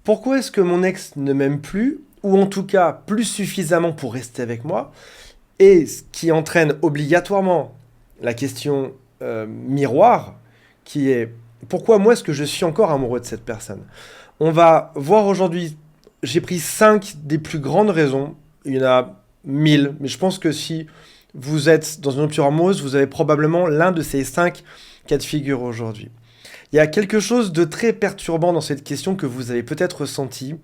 Pourquoi est-ce que mon ex ne m'aime plus, ou en tout cas plus suffisamment pour rester avec moi, et ce qui entraîne obligatoirement la question miroir, qui est pourquoi moi est-ce que je suis encore amoureux de cette personne. On va voir aujourd'hui, j'ai pris 5 des plus grandes raisons, il y en a 1000, mais je pense que si vous êtes dans une rupture amoureuse, vous avez probablement l'un de ces 5 cas de figure aujourd'hui. Il y a quelque chose de très perturbant dans cette question que vous avez peut-être ressenti,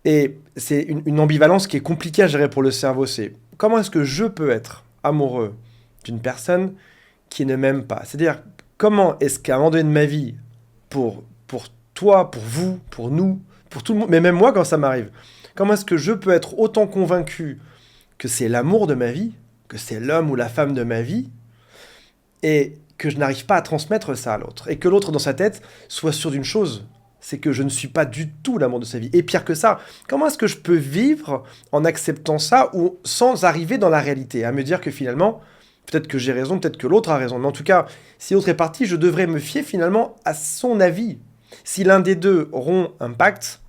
et c'est une ambivalence qui est compliquée à gérer pour le cerveau. C'est comment est-ce que je peux être amoureux d'une personne qui ne m'aime pas? C'est-à-dire, comment est-ce qu'à un moment donné de ma vie, pour toi, pour vous, pour nous, pour tout le monde, mais même moi quand ça m'arrive, comment est-ce que je peux être autant convaincu que c'est l'amour de ma vie, que c'est l'homme ou la femme de ma vie, et que je n'arrive pas à transmettre ça à l'autre, et que l'autre dans sa tête soit sûr d'une chose, c'est que je ne suis pas du tout l'amour de sa vie. Et pire que ça, comment est-ce que je peux vivre en acceptant ça ou sans arriver dans la réalité, à me dire que finalement, peut-être que j'ai raison, peut-être que l'autre a raison, mais en tout cas, si l'autre est parti, je devrais me fier finalement à son avis. Si l'un des deux rompt un pacte,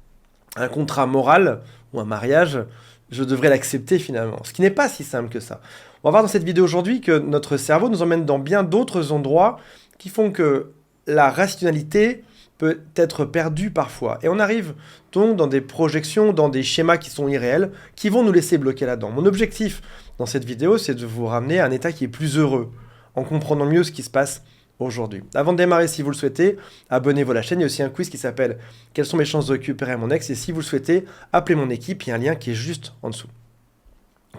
un contrat moral ou un mariage, je devrais l'accepter finalement. Ce qui n'est pas si simple que ça. On va voir dans cette vidéo aujourd'hui que notre cerveau nous emmène dans bien d'autres endroits qui font que la rationalité peut être perdue parfois. Et on arrive donc dans des projections, dans des schémas qui sont irréels, qui vont nous laisser bloquer là-dedans. Mon objectif dans cette vidéo, c'est de vous ramener à un état qui est plus heureux, en comprenant mieux ce qui se passe aujourd'hui. Avant de démarrer, si vous le souhaitez, abonnez-vous à la chaîne. Il y a aussi un quiz qui s'appelle « Quelles sont mes chances de récupérer mon ex ?» Et si vous le souhaitez, appelez mon équipe, il y a un lien qui est juste en dessous.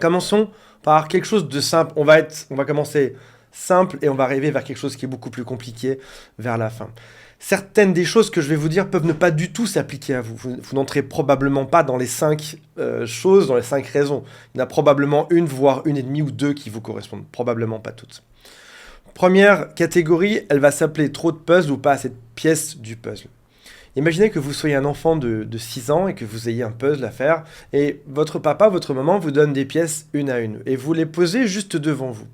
Commençons par quelque chose de simple. On va commencer simple et on va arriver vers quelque chose qui est beaucoup plus compliqué vers la fin. Certaines des choses que je vais vous dire peuvent ne pas du tout s'appliquer à vous. Vous n'entrez probablement pas dans les 5 choses, dans les 5 raisons. Il y en a probablement une, voire une et demie ou deux qui vous correspondent. Probablement pas toutes. Première catégorie, elle va s'appeler trop de puzzle ou pas assez de pièces du puzzle. Imaginez que vous soyez un enfant de 6 ans et que vous ayez un puzzle à faire et votre papa, votre maman vous donne des pièces une à une et vous les posez juste devant vous.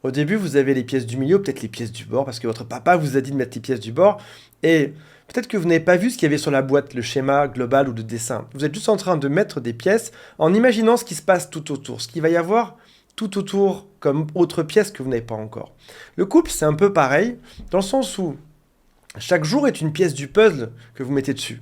Au début, vous avez les pièces du milieu, peut-être les pièces du bord parce que votre papa vous a dit de mettre les pièces du bord et peut-être que vous n'avez pas vu ce qu'il y avait sur la boîte, le schéma global ou de dessin. Vous êtes juste en train de mettre des pièces en imaginant ce qui se passe tout autour, ce qu'il va y avoir tout autour comme autre pièce que vous n'avez pas encore. Le couple, c'est un peu pareil, dans le sens où chaque jour est une pièce du puzzle que vous mettez dessus.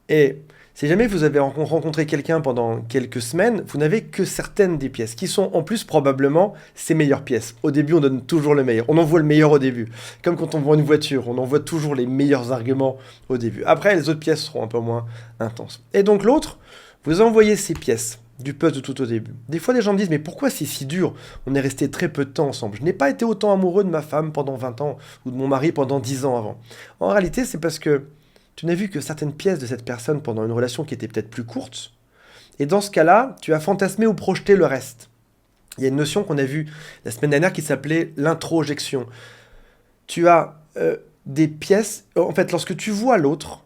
Et si jamais vous avez rencontré quelqu'un pendant quelques semaines, vous n'avez que certaines des pièces, qui sont en plus probablement ses meilleures pièces. Au début, on donne toujours le meilleur. On envoie le meilleur au début. Comme quand on voit une voiture, on envoie toujours les meilleurs arguments au début. Après, les autres pièces seront un peu moins intenses. Et donc l'autre, vous envoyez ces pièces du puzzle tout au début. Des fois, les gens me disent « Mais pourquoi c'est si dur? On est resté très peu de temps ensemble. Je n'ai pas été autant amoureux de ma femme pendant 20 ans ou de mon mari pendant 10 ans avant. » En réalité, c'est parce que tu n'as vu que certaines pièces de cette personne pendant une relation qui était peut-être plus courte. Et dans ce cas-là, tu as fantasmé ou projeté le reste. Il y a une notion qu'on a vue la semaine dernière qui s'appelait l'introjection. Tu as des pièces... En fait, lorsque tu vois l'autre,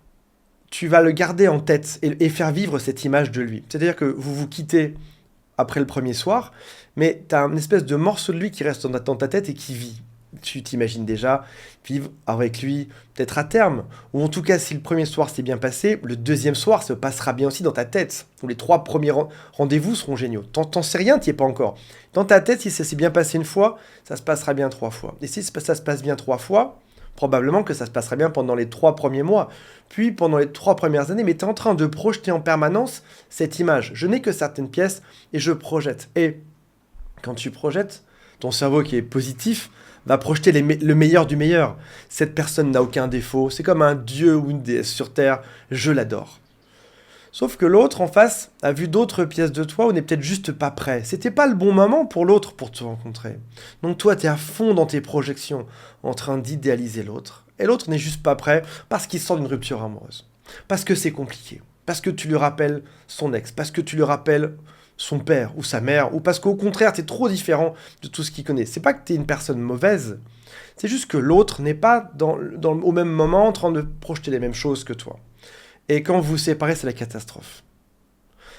tu vas le garder en tête et faire vivre cette image de lui. C'est-à-dire que vous vous quittez après le premier soir, mais tu as une espèce de morceau de lui qui reste dans ta tête et qui vit. Tu t'imagines déjà vivre avec lui, peut-être à terme, ou en tout cas, si le premier soir s'est bien passé, le deuxième soir se passera bien aussi dans ta tête, ou les 3 premiers rendez-vous seront géniaux. T'en sais rien, t'y es pas encore. Dans ta tête, si ça s'est bien passé une fois, ça se passera bien 3 fois. Et si ça se passe bien 3 fois, probablement que ça se passera bien pendant les 3 premiers mois, puis pendant les 3 premières années, mais tu es en train de projeter en permanence cette image. Je n'ai que certaines pièces et je projette. Et quand tu projettes, ton cerveau qui est positif va projeter le meilleur du meilleur. Cette personne n'a aucun défaut, c'est comme un dieu ou une déesse sur Terre, je l'adore. Sauf que l'autre en face a vu d'autres pièces de toi où n'est peut-être juste pas prêt. C'était pas le bon moment pour l'autre pour te rencontrer. Donc toi, tu es à fond dans tes projections, en train d'idéaliser l'autre. Et l'autre n'est juste pas prêt parce qu'il sort d'une rupture amoureuse. Parce que c'est compliqué. Parce que tu lui rappelles son ex. Parce que tu lui rappelles son père ou sa mère. Ou parce qu'au contraire, tu es trop différent de tout ce qu'il connaît. C'est pas que tu es une personne mauvaise. C'est juste que l'autre n'est pas au même moment en train de projeter les mêmes choses que toi. Et quand vous vous séparez, c'est la catastrophe.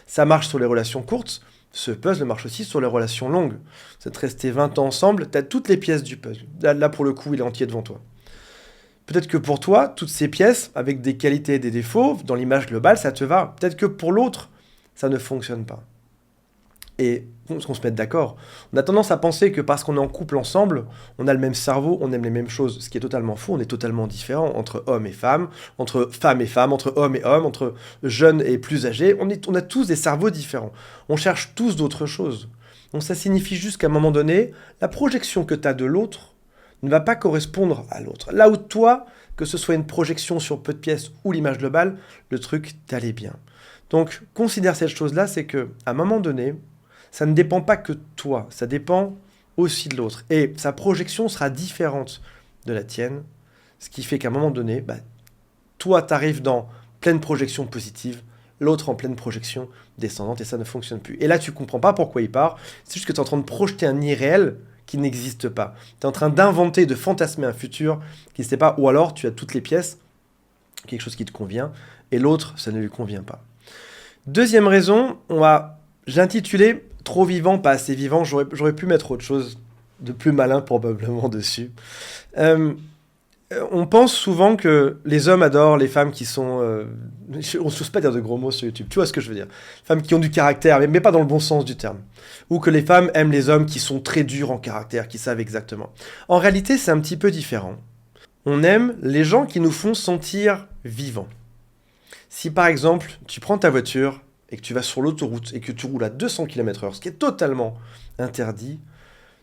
Ça marche sur les relations courtes, ce puzzle marche aussi sur les relations longues. Vous êtes restés 20 ans ensemble, tu as toutes les pièces du puzzle. Là, pour le coup, il est entier devant toi. Peut-être que pour toi, toutes ces pièces, avec des qualités et des défauts, dans l'image globale, ça te va. Peut-être que pour l'autre, ça ne fonctionne pas. Et qu'on se mette d'accord. On a tendance à penser que parce qu'on est en couple ensemble, on a le même cerveau, on aime les mêmes choses. Ce qui est totalement faux, on est totalement différents entre hommes et femmes, entre femmes et femmes, entre hommes et hommes, entre jeunes et plus âgés. On a tous des cerveaux différents. On cherche tous d'autres choses. Donc ça signifie juste qu'à un moment donné, la projection que tu as de l'autre ne va pas correspondre à l'autre. Là où toi, que ce soit une projection sur peu de pièces ou l'image globale, le truc t'allait bien. Donc considère cette chose-là, c'est qu'à un moment donné, ça ne dépend pas que de toi, ça dépend aussi de l'autre. Et sa projection sera différente de la tienne, ce qui fait qu'à un moment donné, toi, tu arrives dans pleine projection positive, l'autre en pleine projection descendante, et ça ne fonctionne plus. Et là, tu comprends pas pourquoi il part, c'est juste que tu es en train de projeter un irréel qui n'existe pas. Tu es en train d'inventer, de fantasmer un futur qui n'existe pas, ou alors tu as toutes les pièces, quelque chose qui te convient, et l'autre, ça ne lui convient pas. Deuxième raison, j'ai intitulé « Trop vivant, pas assez vivant ». J'aurais pu mettre autre chose de plus malin probablement dessus. On pense souvent que les hommes adorent les femmes qui sont... on ne s'ose pas dire de gros mots sur YouTube, tu vois ce que je veux dire. Femmes qui ont du caractère, mais pas dans le bon sens du terme. Ou que les femmes aiment les hommes qui sont très durs en caractère, qui savent exactement. En réalité, c'est un petit peu différent. On aime les gens qui nous font sentir vivants. Si par exemple, tu prends ta voiture et que tu vas sur l'autoroute et que tu roules à 200 km/h, ce qui est totalement interdit,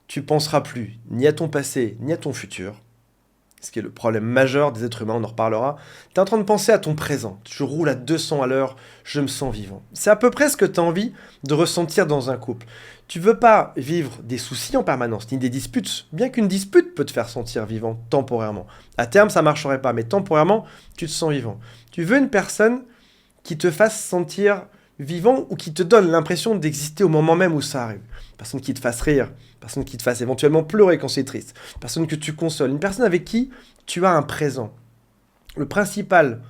tu penseras plus ni à ton passé, ni à ton futur, ce qui est le problème majeur des êtres humains, on en reparlera. Tu es en train de penser à ton présent. Je roule à 200 à l'heure, je me sens vivant. C'est à peu près ce que tu as envie de ressentir dans un couple. Tu veux pas vivre des soucis en permanence, ni des disputes, bien qu'une dispute peut te faire sentir vivant temporairement. À terme, ça marcherait pas, mais temporairement, tu te sens vivant. Tu veux une personne qui te fasse sentir vivant ou qui te donne l'impression d'exister au moment même où ça arrive. Personne qui te fasse rire, personne qui te fasse éventuellement pleurer quand c'est triste, personne que tu consoles, une personne avec qui tu as un présent. Le principal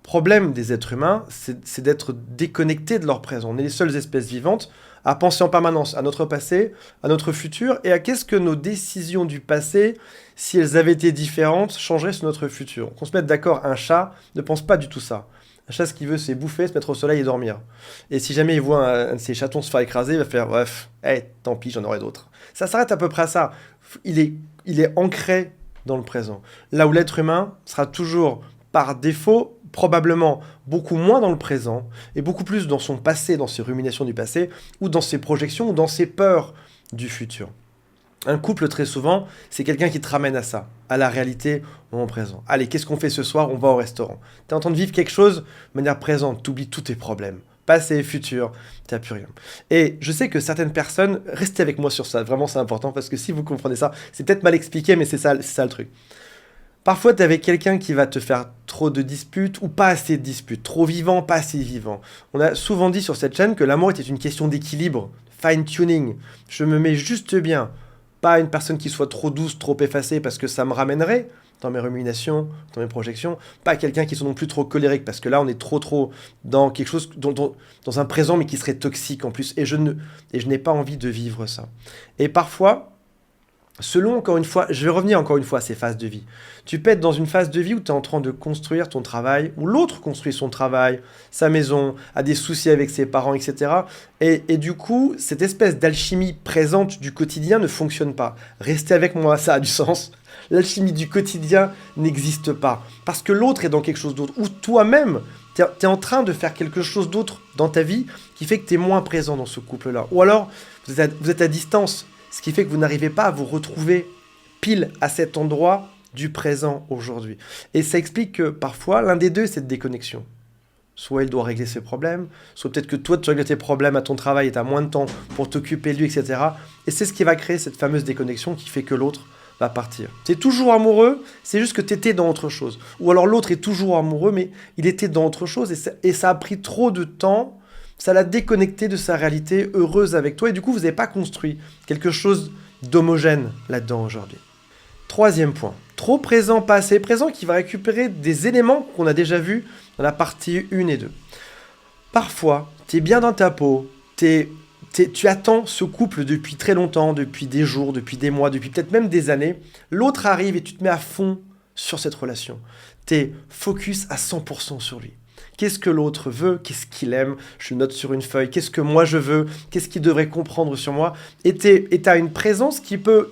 problème des êtres humains, c'est d'être déconnectés de leur présent. On est les seules espèces vivantes à penser en permanence à notre passé, à notre futur, et à qu'est-ce que nos décisions du passé, si elles avaient été différentes, changeraient sur notre futur. Qu'on se mette d'accord, un chat ne pense pas du tout ça. Un chat, ce qu'il veut, c'est bouffer, se mettre au soleil et dormir. Et si jamais il voit un de ses chatons se faire écraser, il va faire « Bref, tant pis, j'en aurai d'autres. » Ça s'arrête à peu près à ça. Il est ancré dans le présent. Là où l'être humain sera toujours, par défaut, probablement beaucoup moins dans le présent et beaucoup plus dans son passé, dans ses ruminations du passé, ou dans ses projections, ou dans ses peurs du futur. Un couple, très souvent, c'est quelqu'un qui te ramène à ça, à la réalité au moment présent. Allez, qu'est-ce qu'on fait ce soir? On va au restaurant. Tu es en train de vivre quelque chose de manière présente, tu oublies tous tes problèmes. Passé, futur, tu n'as plus rien. Et je sais que certaines personnes, restez avec moi sur ça, vraiment c'est important, parce que si vous comprenez ça, c'est peut-être mal expliqué, mais c'est ça le truc. Parfois, tu es avec quelqu'un qui va te faire trop de disputes ou pas assez de disputes, trop vivant, pas assez vivant. On a souvent dit sur cette chaîne que l'amour était une question d'équilibre, fine-tuning. Je me mets juste bien. Pas une personne qui soit trop douce, trop effacée, parce que ça me ramènerait dans mes ruminations, dans mes projections. Pas quelqu'un qui soit non plus trop colérique, parce que là, on est trop dans quelque chose, dans un présent, mais qui serait toxique en plus. Et je n'ai pas envie de vivre ça. Et parfois, je vais revenir encore une fois à ces phases de vie. Tu peux être dans une phase de vie où tu es en train de construire ton travail, où l'autre construit son travail, sa maison, a des soucis avec ses parents, etc. Et du coup, cette espèce d'alchimie présente du quotidien ne fonctionne pas. Restez avec moi, ça a du sens. L'alchimie du quotidien n'existe pas. Parce que l'autre est dans quelque chose d'autre. Ou toi-même, tu es en train de faire quelque chose d'autre dans ta vie qui fait que tu es moins présent dans ce couple-là. Ou alors, vous êtes à distance. Ce qui fait que vous n'arrivez pas à vous retrouver pile à cet endroit du présent aujourd'hui. Et ça explique que parfois, l'un des deux, c'est cette déconnexion. Soit il doit régler ses problèmes, soit peut-être que toi, tu règles tes problèmes à ton travail et tu as moins de temps pour t'occuper de lui, etc. Et c'est ce qui va créer cette fameuse déconnexion qui fait que l'autre va partir. Tu es toujours amoureux, c'est juste que tu étais dans autre chose. Ou alors l'autre est toujours amoureux, mais il était dans autre chose et ça a pris trop de temps. Ça l'a déconnecté de sa réalité heureuse avec toi. Et du coup, vous n'avez pas construit quelque chose d'homogène là-dedans aujourd'hui. Troisième point. Trop présent, pas assez présent, qui va récupérer des éléments qu'on a déjà vus dans la partie 1 et 2. Parfois, tu es bien dans ta peau, tu attends ce couple depuis très longtemps, depuis des jours, depuis des mois, depuis peut-être même des années. L'autre arrive et tu te mets à fond sur cette relation. Tu es focus à 100% sur lui. Qu'est-ce que l'autre veut? Qu'est-ce qu'il aime? Je note sur une feuille. Qu'est-ce que moi je veux? Qu'est-ce qu'il devrait comprendre sur moi? Et tu as une présence qui peut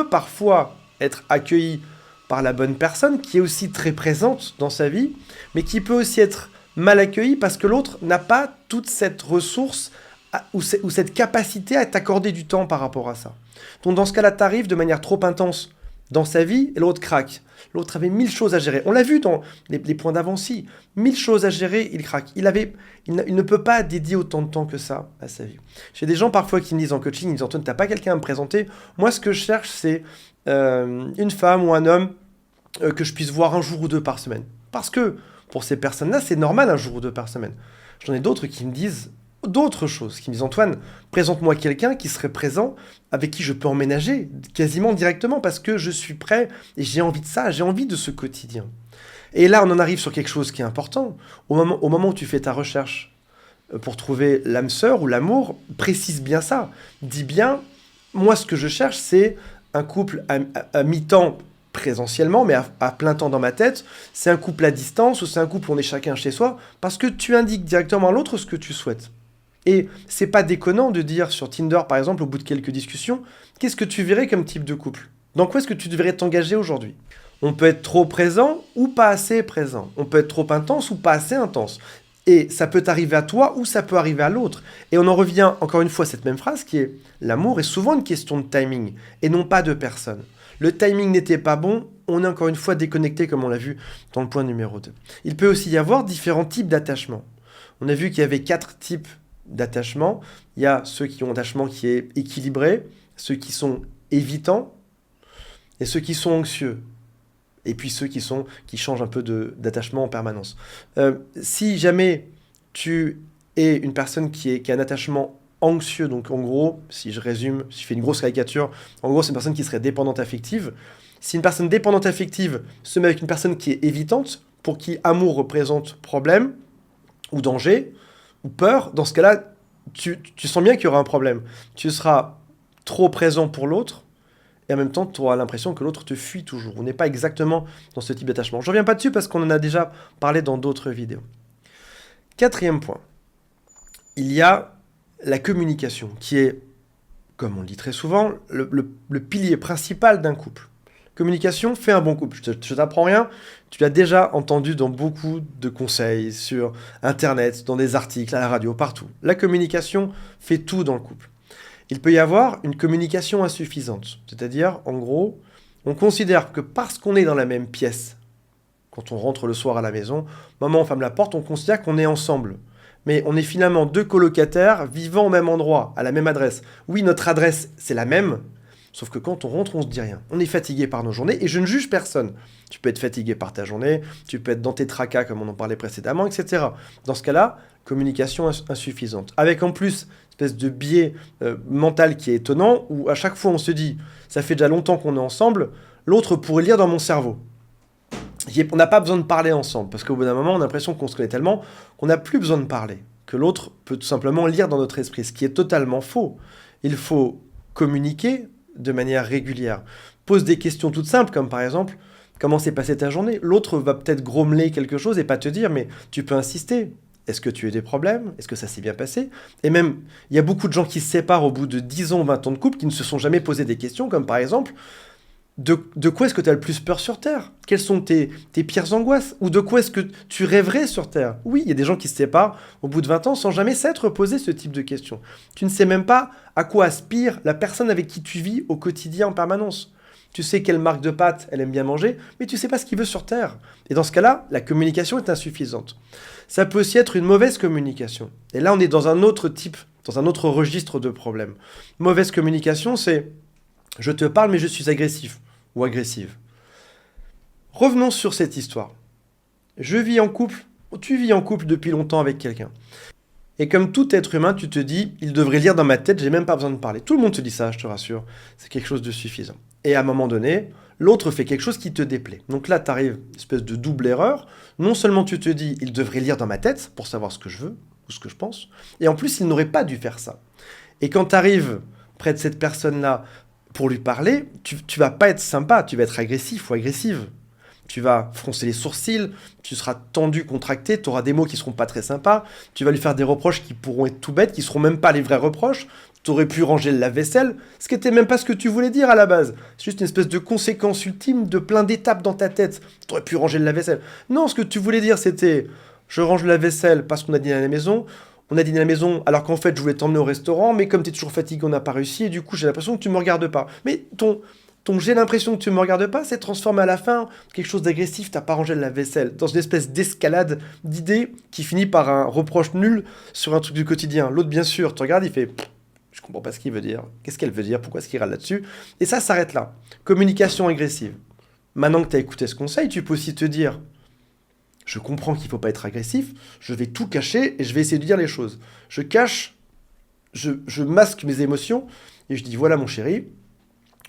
parfois être accueillie par la bonne personne, qui est aussi très présente dans sa vie, mais qui peut aussi être mal accueillie parce que l'autre n'a pas toute cette ressource ou cette capacité à t'accorder du temps par rapport à ça. Donc dans ce cas-là, tu arrives de manière trop intense dans sa vie et l'autre craque. L'autre avait 1000 choses à gérer. On l'a vu dans les points d'avant-ci. 1000 choses à gérer, il craque. Il ne peut pas dédier autant de temps que ça à sa vie. J'ai des gens parfois qui me disent en coaching, ils me disent Antoine, t'as pas quelqu'un à me présenter? Moi, ce que je cherche, c'est une femme ou un homme que je puisse voir un jour ou deux par semaine. Parce que pour ces personnes-là, c'est normal un jour ou deux par semaine. J'en ai d'autres qui me disent d'autres choses, qui me disent Antoine, présente-moi quelqu'un qui serait présent, avec qui je peux emménager quasiment directement, parce que je suis prêt et j'ai envie de ça, j'ai envie de ce quotidien. Et là, on en arrive sur quelque chose qui est important. Au moment où tu fais ta recherche pour trouver l'âme sœur ou l'amour, précise bien ça. Dis bien, moi ce que je cherche, c'est un couple à mi-temps présentiellement, mais à plein temps dans ma tête, c'est un couple à distance ou c'est un couple où on est chacun chez soi, parce que tu indiques directement à l'autre ce que tu souhaites. Et c'est pas déconnant de dire sur Tinder, par exemple, au bout de quelques discussions, qu'est-ce que tu verrais comme type de couple? Dans quoi est-ce que tu devrais t'engager aujourd'hui? On peut être trop présent ou pas assez présent. On peut être trop intense ou pas assez intense. Et ça peut arriver à toi ou ça peut arriver à l'autre. Et on en revient encore une fois à cette même phrase qui est l'amour est souvent une question de timing et non pas de personne. Le timing n'était pas bon, on est encore une fois déconnecté comme on l'a vu dans le point numéro 2. Il peut aussi y avoir différents types d'attachements. On a vu qu'il y avait 4 types d'attachement. Il y a ceux qui ont un attachement qui est équilibré, ceux qui sont évitants et ceux qui sont anxieux. Et puis ceux qui changent un peu d'attachement en permanence. Si jamais tu es une personne qui a un attachement anxieux, donc en gros, si je résume, si je fais une grosse caricature, en gros c'est une personne qui serait dépendante affective. Si une personne dépendante affective se met avec une personne qui est évitante, pour qui amour représente problème ou danger, ou peur, dans ce cas-là, tu sens bien qu'il y aura un problème. Tu seras trop présent pour l'autre, et en même temps, tu auras l'impression que l'autre te fuit toujours. On n'est pas exactement dans ce type d'attachement. Je ne reviens pas dessus parce qu'on en a déjà parlé dans d'autres vidéos. 4e point. Il y a la communication, qui est, comme on le dit très souvent, le pilier principal d'un couple. Communication fait un bon couple. Je t'apprends rien, tu l'as déjà entendu dans beaucoup de conseils, sur Internet, dans des articles, à la radio, partout. La communication fait tout dans le couple. Il peut y avoir une communication insuffisante. C'est-à-dire, en gros, on considère que parce qu'on est dans la même pièce, quand on rentre le soir à la maison, maman, on ferme la porte, on considère qu'on est ensemble. Mais on est finalement 2 colocataires vivant au même endroit, à la même adresse. Oui, notre adresse, c'est la même, sauf que quand on rentre, on se dit rien. On est fatigué par nos journées, et je ne juge personne. Tu peux être fatigué par ta journée, tu peux être dans tes tracas, comme on en parlait précédemment, etc. Dans ce cas-là, communication insuffisante. Avec en plus, une espèce de biais mental qui est étonnant, où à chaque fois on se dit, ça fait déjà longtemps qu'on est ensemble, l'autre pourrait lire dans mon cerveau. On n'a pas besoin de parler ensemble, parce qu'au bout d'un moment, on a l'impression qu'on se connaît tellement qu'on n'a plus besoin de parler, que l'autre peut tout simplement lire dans notre esprit, ce qui est totalement faux. Il faut communiquer de manière régulière. Pose des questions toutes simples, comme par exemple, comment s'est passée ta journée? L'autre va peut-être grommeler quelque chose et pas te dire, mais tu peux insister. Est-ce que tu as eu des problèmes? Est-ce que ça s'est bien passé? Et même, il y a beaucoup de gens qui se séparent au bout de 10 ans, 20 ans de couple, qui ne se sont jamais posé des questions, comme par exemple, de quoi est-ce que tu as le plus peur sur Terre? Quelles sont tes pires angoisses? Ou de quoi est-ce que tu rêverais sur Terre? Oui, il y a des gens qui se séparent au bout de 20 ans sans jamais s'être posé ce type de questions. Tu ne sais même pas à quoi aspire la personne avec qui tu vis au quotidien en permanence. Tu sais quelle marque de pâtes elle aime bien manger, mais tu ne sais pas ce qu'il veut sur Terre. Et dans ce cas-là, la communication est insuffisante. Ça peut aussi être une mauvaise communication. Et là, on est dans un autre type, dans un autre registre de problème. Mauvaise communication, c'est « je te parle, mais je suis agressif » ou agressive. Revenons sur cette histoire. Je vis en couple, tu vis en couple depuis longtemps avec quelqu'un. Et comme tout être humain, tu te dis, il devrait lire dans ma tête, j'ai même pas besoin de parler. Tout le monde te dit ça, je te rassure. C'est quelque chose de suffisant. Et à un moment donné, l'autre fait quelque chose qui te déplaît. Donc là, tu arrives, espèce de double erreur. Non seulement tu te dis, il devrait lire dans ma tête pour savoir ce que je veux ou ce que je pense, et en plus, il n'aurait pas dû faire ça. Et quand tu arrives près de cette personne-là pour lui parler, tu vas pas être sympa, tu vas être agressif ou agressive. Tu vas froncer les sourcils, tu seras tendu, contracté, tu auras des mots qui seront pas très sympas, tu vas lui faire des reproches qui pourront être tout bêtes, qui seront même pas les vrais reproches. Tu aurais pu ranger le lave-vaisselle, ce qui n'était même pas ce que tu voulais dire à la base. C'est juste une espèce de conséquence ultime de plein d'étapes dans ta tête. Tu aurais pu ranger le lave-vaisselle. Non, ce que tu voulais dire, c'était je range le lave-vaisselle parce qu'on a dîné à la maison. On a dîné à la maison alors qu'en fait je voulais t'emmener au restaurant, mais comme tu es toujours fatigué, on n'a pas réussi, et du coup j'ai l'impression que tu me regardes pas. Mais ton j'ai l'impression que tu me regardes pas, c'est transformé à la fin en quelque chose d'agressif, t'as pas rangé le lave-vaisselle, dans une espèce d'escalade d'idées qui finit par un reproche nul sur un truc du quotidien. L'autre, bien sûr, te regarde, il fait je comprends pas ce qu'il veut dire, qu'est-ce qu'elle veut dire, pourquoi est-ce qu'il râle là-dessus. Et ça s'arrête là. Communication agressive. Maintenant que tu as écouté ce conseil, tu peux aussi te dire je comprends qu'il faut pas être agressif, je vais tout cacher et je vais essayer de dire les choses. Je cache, je masque mes émotions et je dis voilà mon chéri,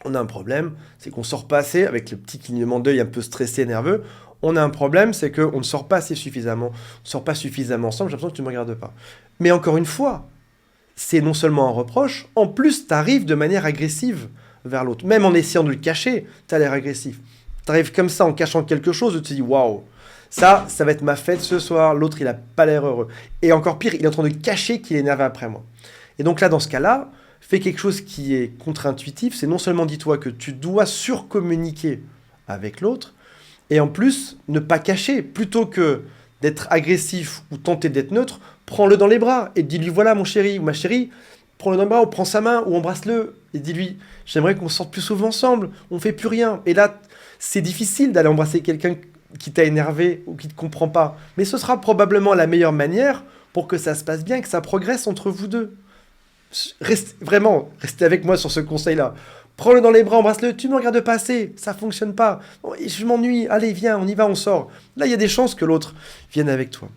on a un problème, c'est qu'on sort pas assez, avec le petit clignement d'œil un peu stressé, nerveux, on a un problème, c'est qu'on ne sort pas assez suffisamment, on ne sort pas suffisamment ensemble, j'ai l'impression que tu ne me regardes pas. Mais encore une fois, c'est non seulement un reproche, en plus tu arrives de manière agressive vers l'autre. Même en essayant de le cacher, tu as l'air agressif. Tu arrives comme ça en cachant quelque chose, tu te dis waouh, ça va être ma fête ce soir, l'autre il a pas l'air heureux. Et encore pire, il est en train de cacher qu'il est énervé après moi. Et donc là, dans ce cas-là, fais quelque chose qui est contre-intuitif, c'est non seulement dis-toi que tu dois surcommuniquer avec l'autre, et en plus, ne pas cacher, plutôt que d'être agressif ou tenter d'être neutre, prends-le dans les bras et dis-lui voilà mon chéri ou ma chérie, prends-le dans les bras ou prends sa main ou embrasse-le et dis-lui j'aimerais qu'on sorte plus souvent ensemble, on fait plus rien. Et là, c'est difficile d'aller embrasser quelqu'un qui t'a énervé ou qui ne te comprend pas, mais ce sera probablement la meilleure manière pour que ça se passe bien, que ça progresse entre vous deux. Restez avec moi sur ce conseil-là. Prends-le dans les bras, embrasse-le, tu ne me regardes pas assez, ça fonctionne pas. Oh, je m'ennuie, allez, viens, on y va, on sort. Là, il y a des chances que l'autre vienne avec toi.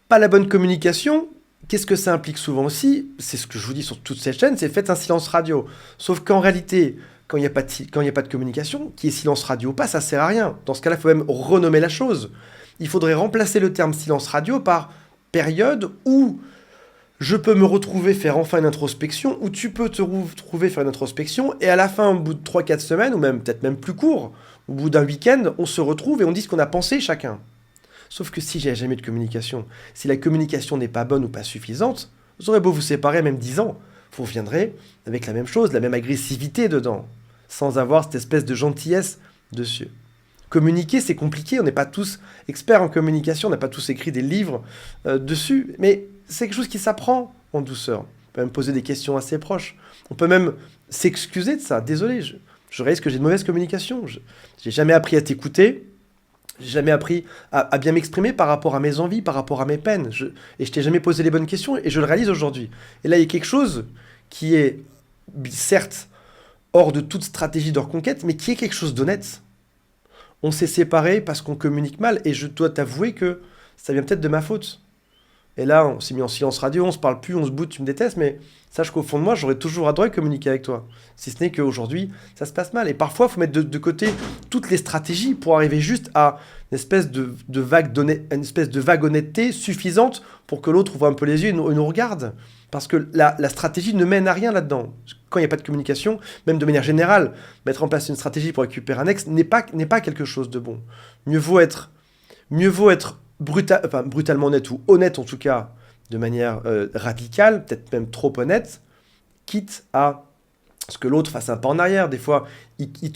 Pas la bonne communication, qu'est-ce que ça implique souvent aussi? C'est ce que je vous dis sur toutes ces chaînes, c'est faites un silence radio. Sauf qu'en réalité, quand il n'y a pas de communication, qui est silence radio ou pas, ça sert à rien. Dans ce cas-là, il faut même renommer la chose. Il faudrait remplacer le terme silence radio par période où je peux me retrouver faire enfin une introspection, ou tu peux te retrouver faire une introspection, et à la fin, au bout de 3-4 semaines, ou même peut-être même plus court, au bout d'un week-end, on se retrouve et on dit ce qu'on a pensé chacun. Sauf que si j'ai jamais de communication, si la communication n'est pas bonne ou pas suffisante, vous aurez beau vous séparer même 10 ans, vous reviendrez avec la même chose, la même agressivité dedans, sans avoir cette espèce de gentillesse dessus. Communiquer, c'est compliqué, on n'est pas tous experts en communication, on n'a pas tous écrit des livres dessus, mais c'est quelque chose qui s'apprend en douceur. On peut même poser des questions à ses proches. On peut même s'excuser de ça. Désolé, je réalise que j'ai de mauvaise communication. J'ai jamais appris à t'écouter. J'ai jamais appris à bien m'exprimer par rapport à mes envies, par rapport à mes peines. Et je t'ai jamais posé les bonnes questions et je le réalise aujourd'hui. Et là, il y a quelque chose qui est, certes, hors de toute stratégie de reconquête, mais qui est quelque chose d'honnête. On s'est séparés parce qu'on communique mal et je dois t'avouer que ça vient peut-être de ma faute. Et là, on s'est mis en silence radio, on se parle plus, on se boude, tu me détestes, mais sache qu'au fond de moi, j'aurais toujours adoré communiquer avec toi. Si ce n'est qu'aujourd'hui, ça se passe mal. Et parfois, il faut mettre de côté toutes les stratégies pour arriver juste à une espèce de vague honnêteté suffisante pour que l'autre ouvre un peu les yeux et nous regarde. Parce que la stratégie ne mène à rien là-dedans. Quand il n'y a pas de communication, même de manière générale, mettre en place une stratégie pour récupérer un ex n'est pas quelque chose de bon. Mieux vaut être brutalement honnête, ou honnête en tout cas, de manière radicale, peut-être même trop honnête, quitte à ce que l'autre fasse un pas en arrière. Des fois, il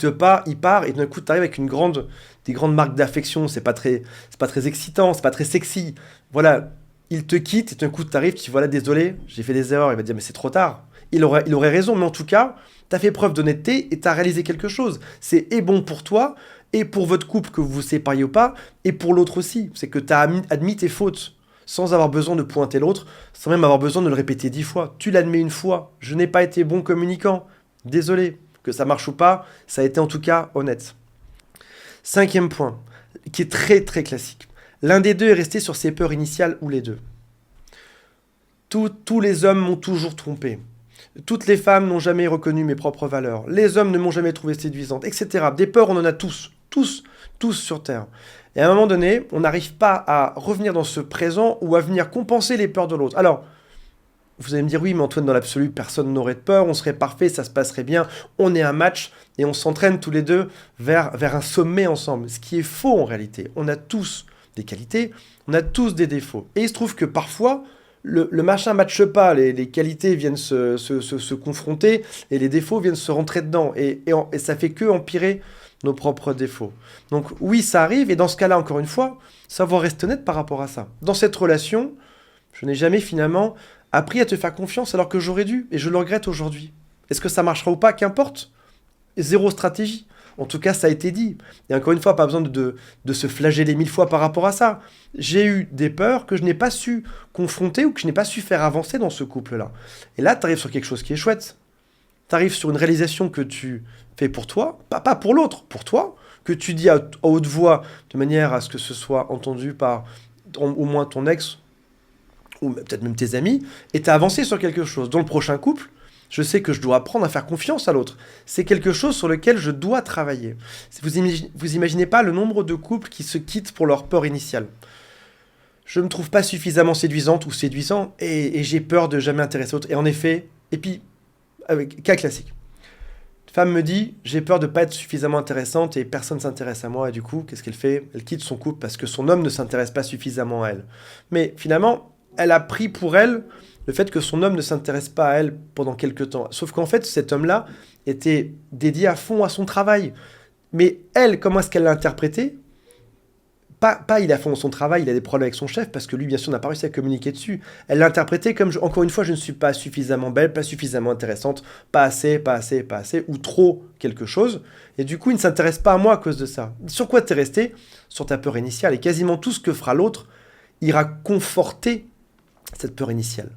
part, et d'un coup, tu arrives avec des grandes marques d'affection, c'est pas très excitant, c'est pas très sexy. Voilà, il te quitte, et d'un coup, tu arrives, tu dis, voilà, désolé, j'ai fait des erreurs, il va te dire, mais c'est trop tard. Il aurait raison, mais en tout cas, tu as fait preuve d'honnêteté et tu as réalisé quelque chose. C'est bon pour toi, et pour votre couple, que vous vous sépariez ou pas, et pour l'autre aussi. C'est que tu as admis tes fautes, sans avoir besoin de pointer l'autre, sans même avoir besoin de le répéter 10 fois. Tu l'admets une fois. Je n'ai pas été bon communicant. Désolé. Que ça marche ou pas, ça a été en tout cas honnête. 5e point, qui est très très classique. L'un des deux est resté sur ses peurs initiales ou les deux. Tous les hommes m'ont toujours trompé. Toutes les femmes n'ont jamais reconnu mes propres valeurs. Les hommes ne m'ont jamais trouvé séduisante, etc. Des peurs, on en a tous sur Terre. Et à un moment donné, on n'arrive pas à revenir dans ce présent ou à venir compenser les peurs de l'autre. Alors, vous allez me dire, oui, mais Antoine, dans l'absolu, personne n'aurait de peur, on serait parfait, ça se passerait bien, on est un match et on s'entraîne tous les deux vers un sommet ensemble. Ce qui est faux en réalité. On a tous des qualités, on a tous des défauts. Et il se trouve que parfois, le machin ne matche pas, les qualités viennent se confronter et les défauts viennent se rentrer dedans. Et ça fait que empirer nos propres défauts. Donc oui, ça arrive, et dans ce cas-là, encore une fois, savoir rester honnête par rapport à ça. Dans cette relation, je n'ai jamais finalement appris à te faire confiance alors que j'aurais dû, et je le regrette aujourd'hui. Est-ce que ça marchera ou pas? Qu'importe. Zéro stratégie. En tout cas, ça a été dit. Et encore une fois, pas besoin de se flageller 1000 fois par rapport à ça. J'ai eu des peurs que je n'ai pas su confronter ou que je n'ai pas su faire avancer dans ce couple-là. Et là, tu arrives sur quelque chose qui est chouette. Tu arrives sur une réalisation que tu fais pour toi, pas pour l'autre, pour toi, que tu dis à haute voix, de manière à ce que ce soit entendu par au moins ton ex, ou peut-être même tes amis, et tu as avancé sur quelque chose. Dans le prochain couple, je sais que je dois apprendre à faire confiance à l'autre. C'est quelque chose sur lequel je dois travailler. Vous imaginez pas le nombre de couples qui se quittent pour leur peur initiale. Je ne me trouve pas suffisamment séduisante ou séduisant, et j'ai peur de jamais intéresser l'autre. Et en effet, et puis, avec cas classique. Une femme me dit, j'ai peur de ne pas être suffisamment intéressante et personne ne s'intéresse à moi. Et du coup, qu'est-ce qu'elle fait? Elle quitte son couple parce que son homme ne s'intéresse pas suffisamment à elle. Mais finalement, elle a pris pour elle le fait que son homme ne s'intéresse pas à elle pendant quelques temps. Sauf qu'en fait, cet homme-là était dédié à fond à son travail. Mais elle, comment est-ce qu'elle l'a interprété? Pas il a fait son travail, il a des problèmes avec son chef, parce que lui, bien sûr, n'a pas réussi à communiquer dessus. Elle l'a interprété comme, encore une fois, je ne suis pas suffisamment belle, pas suffisamment intéressante, pas assez, ou trop quelque chose. Et du coup, il ne s'intéresse pas à moi à cause de ça. Sur quoi t'es resté? Sur ta peur initiale. Et quasiment tout ce que fera l'autre ira conforter cette peur initiale.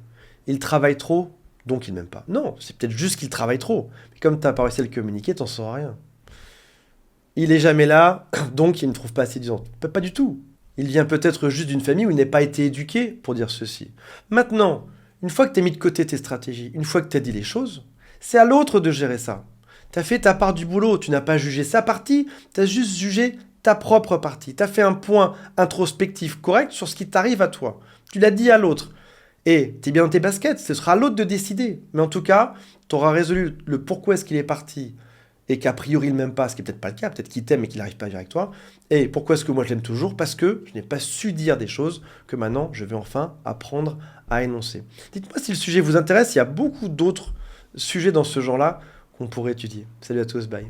Il travaille trop, donc il m'aime pas. Non, c'est peut-être juste qu'il travaille trop. Mais comme t'as pas réussi à le communiquer, t'en sauras rien. Il est jamais là, donc il ne trouve pas séduisante. Pas du tout. Il vient peut-être juste d'une famille où il n'a pas été éduqué pour dire ceci. Maintenant, une fois que tu as mis de côté tes stratégies, une fois que tu as dit les choses, c'est à l'autre de gérer ça. Tu as fait ta part du boulot, tu n'as pas jugé sa partie, tu as juste jugé ta propre partie. Tu as fait un point introspectif correct sur ce qui t'arrive à toi. Tu l'as dit à l'autre. Et tu es bien dans tes baskets, ce sera à l'autre de décider. Mais en tout cas, tu auras résolu le pourquoi est-ce qu'il est parti et qu'a priori il m'aime pas, ce qui n'est peut-être pas le cas, peut-être qu'il t'aime et qu'il n'arrive pas à vivre avec toi. Et pourquoi est-ce que moi je l'aime toujours? Parce que je n'ai pas su dire des choses que maintenant je vais enfin apprendre à énoncer. Dites-moi si le sujet vous intéresse, il y a beaucoup d'autres sujets dans ce genre-là qu'on pourrait étudier. Salut à tous, bye.